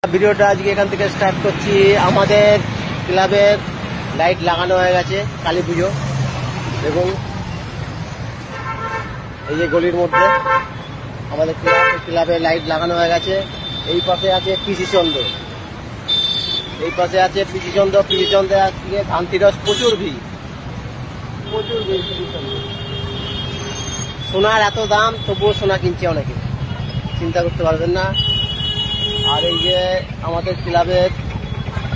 ভিডিওটা আজকে এখান থেকে স্টার্ট করছি। আমাদের ক্লাবের লাইট লাগানো হয়ে গেছে কালী পুজো। দেখুন এই যে গলির মধ্যে আমাদের ক্লাবের লাইট লাগানো হয়ে গেছে। এই পাশে আছে পিসিচন্দ্র, এই পাশে আছে পিসিচন্দ্র আজকে ধানতিরস প্রচুর ভিড়। সোনার এত দাম তবুও সোনা কিনছে অনেকে, চিন্তা করতে পারবেন না। আর এই যে আমাদের ক্লাবের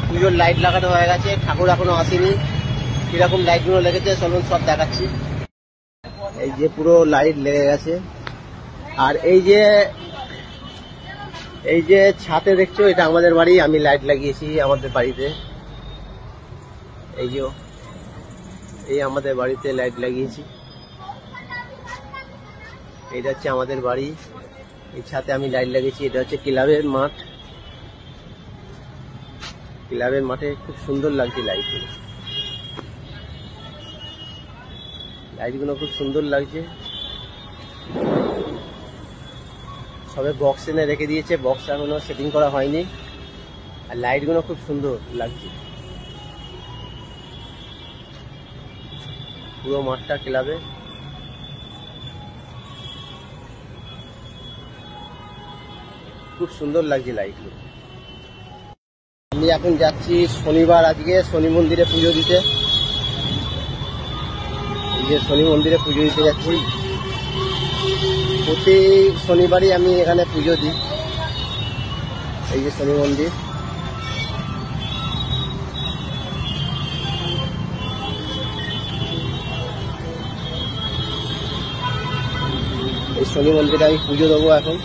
পুজোর লাইট লাগানো হয়ে গেছে, ঠাকুর এখনো আসেনি। কিরকম লাইটগুলো লেগেছে চলুন সব দেখাচ্ছি। এই যে পুরো লাইট লেগে গেছে। আর এই যে ছাদে দেখছো, এটা আমাদের বাড়ি, আমি লাইট লাগিয়েছি আমাদের বাড়িতে। এই আমাদের বাড়িতে লাইট লাগিয়েছি। এটা হচ্ছে আমাদের বাড়ি, এই ছাদে আমি লাইট লাগিয়েছি। এটা হচ্ছে ক্লাবের মাঠ, ক্লাবের মাঠে খুব সুন্দর লাগছে লাইটগুলো খুব সুন্দর লাগছে। সবে বক্স এনে রেখে দিয়েছে, বক্স এখনো সেটিং করা হয়নি। আর লাইটগুলো খুব সুন্দর লাগছে। পুরো মাঠটা ক্লাবে খুব সুন্দর লাগছে লাইটগুলো। আমি এখন যাচ্ছি শনিবার, আজকে শনি মন্দিরে পুজো দিতে। এই যে শনি মন্দিরে পুজো দিতে যাচ্ছি। প্রতি শনিবারই আমি এখানে পুজো দিই। এই যে শনি মন্দির, এই শনি মন্দিরে আমি পুজো দেবো এখন।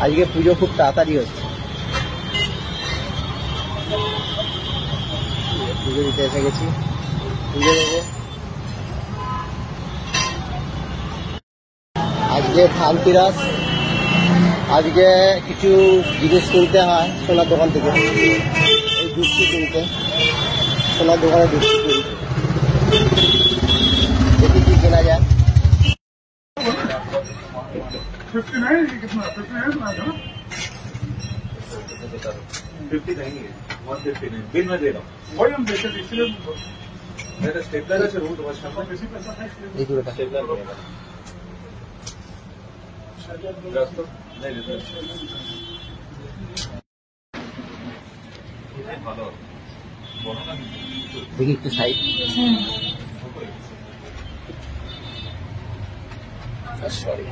আজকে পুজো খুব তাড়াতাড়ি হচ্ছে। পুজো দিতে এসে গেছি, পুজো দেবো। আজকে ধানতিরস, আজকে কিছু জিনিস কিনতে হয় সোনার দোকান থেকে। এই ঢুকছি কিনতে, সোনার দোকানে ঢুকছি কিনতে, দেখি কি কেনা যায়। बिल में दे रहा हूँ, वही हम देते थे, इसलिए मेरा स्टेपलर है, रूट तुम्हारे सामने किसी पैसा है, स्टेपलर দেখি একটু সাইড। সরি,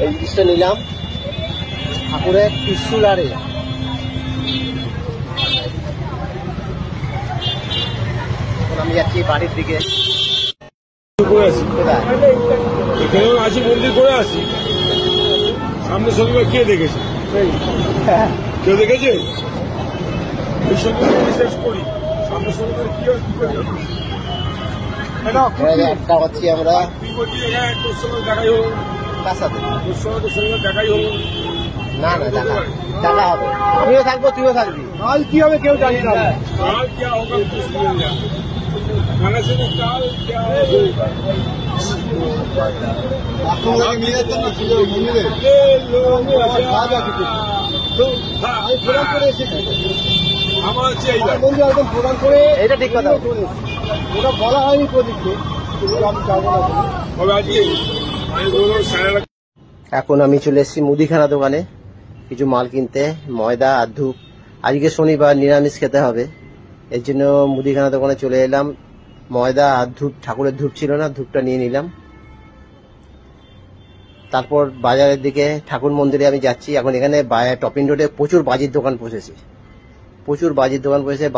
এই জিনিসটা নিলাম ঠাকুরের ত্রিশূল। আরে আমি যাচ্ছি বাড়ির দিকে। করে আসি, এখানেও আসি, মন্দির করে আসি। সামনে শনিবার কে দেখেছে? কেউ দেখেছে? এই শনিবার শেষ করি, সামনে শনিবার কি একটা হচ্ছি আমরা তোর সঙ্গে দেখাই হলো, কার সাথে? তোর সঙ্গে তো শনিবার দেখাই হলো না না, দেখা হবে। আমিও থাকবো, তুইও থাকবি। কাল কি হবে কেউ জানি না। কাল क्या होगा कुछ नहीं जाना, खाना से काल क्या होगा। আমার হচ্ছে একদম প্রদান করে, এটা ঠিক কথা। ওটা বলা হয়নি প্রদীপকে, আমি যাবো না। তবে আজকে এখন আমি চলে এসেছি মুদিখানা দোকানে কিছু মাল কিনতে, ময়দা আর ধূপ। আজকে শনিবার নিরামিষ খেতে হবে, এর জন্য মুদিখানা দোকানে চলে এলাম। ময়দা আর ধূপ, ঠাকুরের ধূপ ছিল না, ধূপটা নিয়ে নিলাম। তারপর বাজারের দিকে ঠাকুর মন্দিরে আমি যাচ্ছি। এখন এখানে টপিং রোডে প্রচুর বাজির দোকান বসেছে,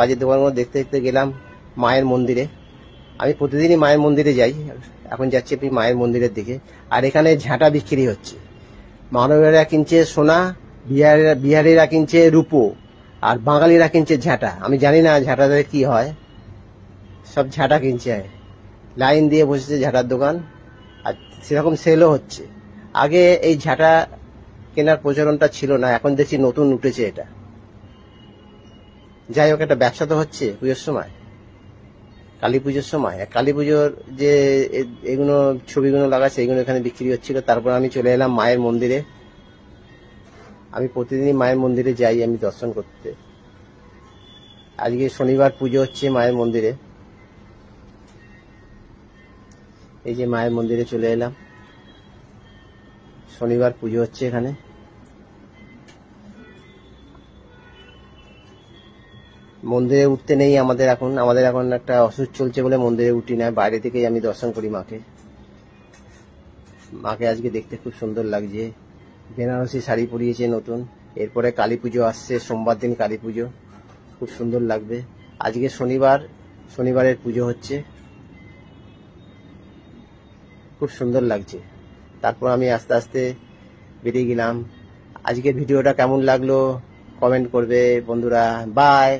বাজির দোকানগুলো দেখতে দেখতে গেলাম মায়ের মন্দিরে। আমি প্রতিদিনই মায়ের মন্দিরে যাই, এখন যাচ্ছি আমি মায়ের মন্দিরের দিকে। আর এখানে ঝাঁটা বিক্রি হচ্ছে, মানবেরা কিনছে সোনা, বিহারিরা কিনছে রূপো, আর বাঙালিরা কিনছে ঝাঁটা। আমি জানি না ঝাঁটাতে কি হয়, সব ঝাঁটা কিনছে। লাইন দিয়ে বসেছে ঝাঁটার দোকান, আর সেরকম সেলও হচ্ছে। আগে এই ঝাঁটা কেনার প্রচলনটা ছিল না, এখন দেখছি নতুন উঠেছে এটা। যাই হোক, একটা ব্যবসা তো হচ্ছে পুজোর সময়। কালী পুজোর সময় কালী পুজোর যে এগুলো ছবিগুলো লাগাচ্ছে এগুলো এখানে বিক্রি হচ্ছিল। তারপর আমি চলে এলাম মায়ের মন্দিরে। আমি প্রতিদিনই মায়ের মন্দিরে যাই আমি দর্শন করতে। আজকে শনিবার পুজো হচ্ছে মায়ের মন্দিরে। এই যে মায়ের মন্দিরে চলে এলাম, শনিবার পুজো হচ্ছে এখানে। মন্দিরে উঠতে নেই আমাদের এখন একটা অসুখ চলছে বলে মন্দিরে উঠি না, বাইরে থেকেই আমি দর্শন করি মাকে। আজকে দেখতে খুব সুন্দর লাগছে, বেনারসি শাড়ি পরিয়েছে নতুন। এরপরে কালী পুজো আসছে, সোমবার দিন কালী পুজো, খুব সুন্দর লাগবে। আজকে শনিবারের পুজো হচ্ছে, খুব সুন্দর লাগছে। তারপর আমি আস্তে আস্তে বেরিয়ে গেলাম। আজকের ভিডিওটা কেমন লাগলো কমেন্ট করবে বন্ধুরা। বাই।